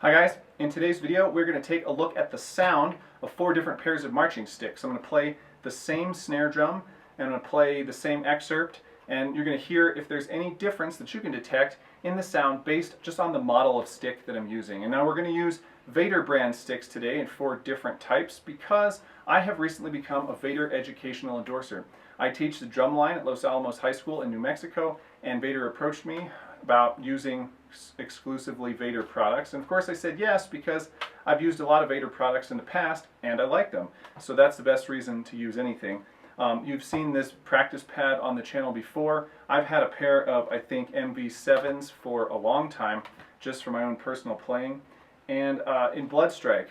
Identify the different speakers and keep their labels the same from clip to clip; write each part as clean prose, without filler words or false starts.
Speaker 1: Hi guys, in today's video we're going to take a look at the sound of 4 different pairs of marching sticks. I'm going to play the same snare drum and I'm going to play the same excerpt, and you're going to hear if there's any difference that you can detect in the sound based just on the model of stick that I'm using. And now we're going to use Vater brand sticks today in 4 different types because I have recently become a Vater educational endorser. I teach the drum line at Los Alamos High School in New Mexico, and Vater approached me about using exclusively Vater products, and of course I said yes because I've used a lot of Vater products in the past and I like them, so that's the best reason to use anything. You've seen this practice pad on the channel before. I've had a pair of, I think, MV7s for a long time just for my own personal playing, and in Bloodstrike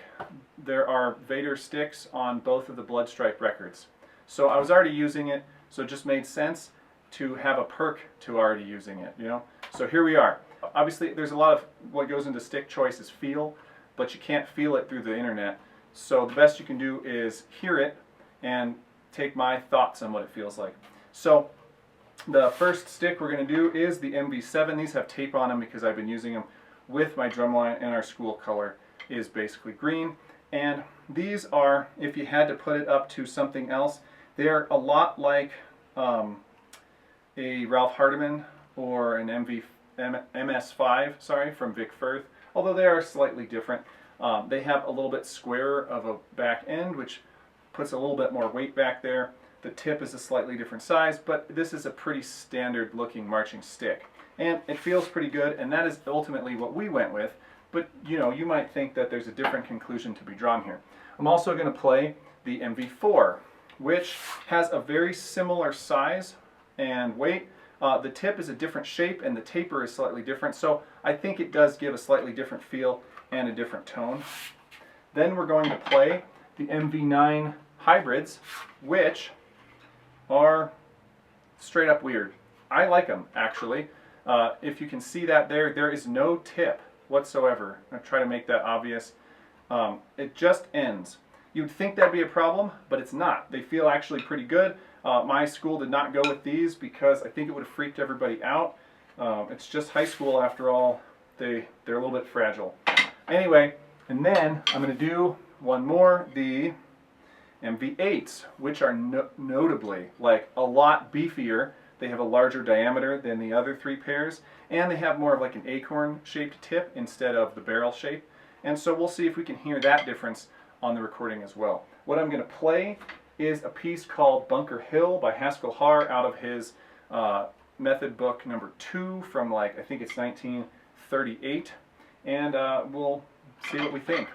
Speaker 1: there are Vater sticks on both of the Bloodstrike records, so I was already using it, so it just made sense to have a perk to already using it, you know. So here we are. Obviously there's a lot of what goes into stick choice is feel, but you can't feel it through the internet. So the best you can do is hear it and take my thoughts on what it feels like. So the first stick we're going to do is the MV7. These have tape on them because I've been using them with my drumline, and our school color is basically green. And these are, if you had to put it up to something else, they're a lot like a Ralph Hardiman or an MS5, from Vic Firth, although they are slightly different. They have a little bit squarer of a back end, which puts a little bit more weight back there. The tip is a slightly different size, but this is a pretty standard looking marching stick. And it feels pretty good, and that is ultimately what we went with, but you know, you might think that there's a different conclusion to be drawn here. I'm also going to play the MV4, which has a very similar size and weight. The tip is a different shape and the taper is slightly different, so I think it does give a slightly different feel and a different tone. Then we're going to play the MV9 hybrids, which are straight up weird. I like them, actually. If you can see that there is no tip whatsoever. I'll try to make that obvious. It just ends. You'd think that'd be a problem, but it's not. They feel actually pretty good. My school did not go with these because I think it would have freaked everybody out. It's just high school after all. They're a little bit fragile. Anyway, and then I'm going to do one more, the MV8s, which are notably like a lot beefier. They have a larger diameter than the other 3 pairs, and they have more of like an acorn shaped tip instead of the barrel shape. And so we'll see if we can hear that difference on the recording as well. What I'm going to play is a piece called Bunker Hill by Haskell Harr out of his method book number 2 from, like, I think it's 1938, and we'll see what we think.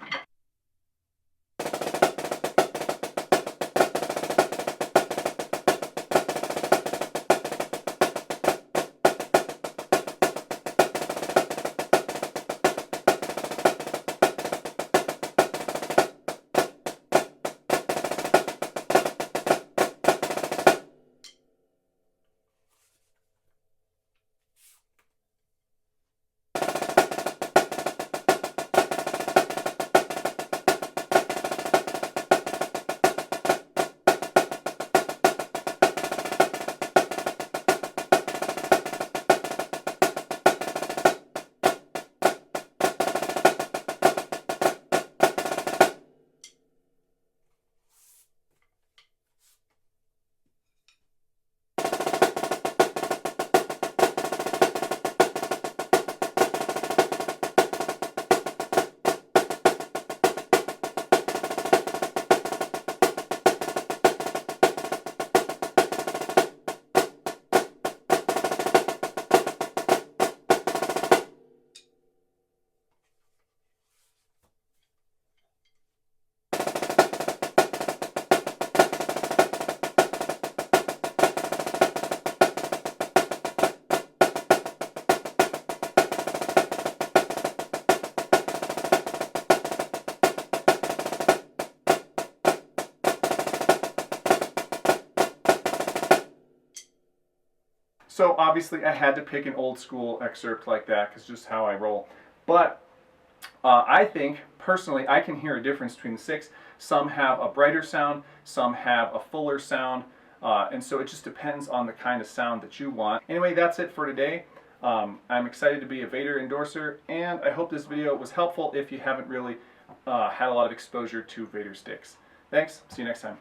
Speaker 1: So obviously I had to pick an old school excerpt like that because just how I roll. But I think, personally, I can hear a difference between the 6. Some have a brighter sound, some have a fuller sound, and so it just depends on the kind of sound that you want. Anyway, that's it for today. I'm excited to be a Vater endorser, and I hope this video was helpful if you haven't really had a lot of exposure to Vater sticks. Thanks, see you next time.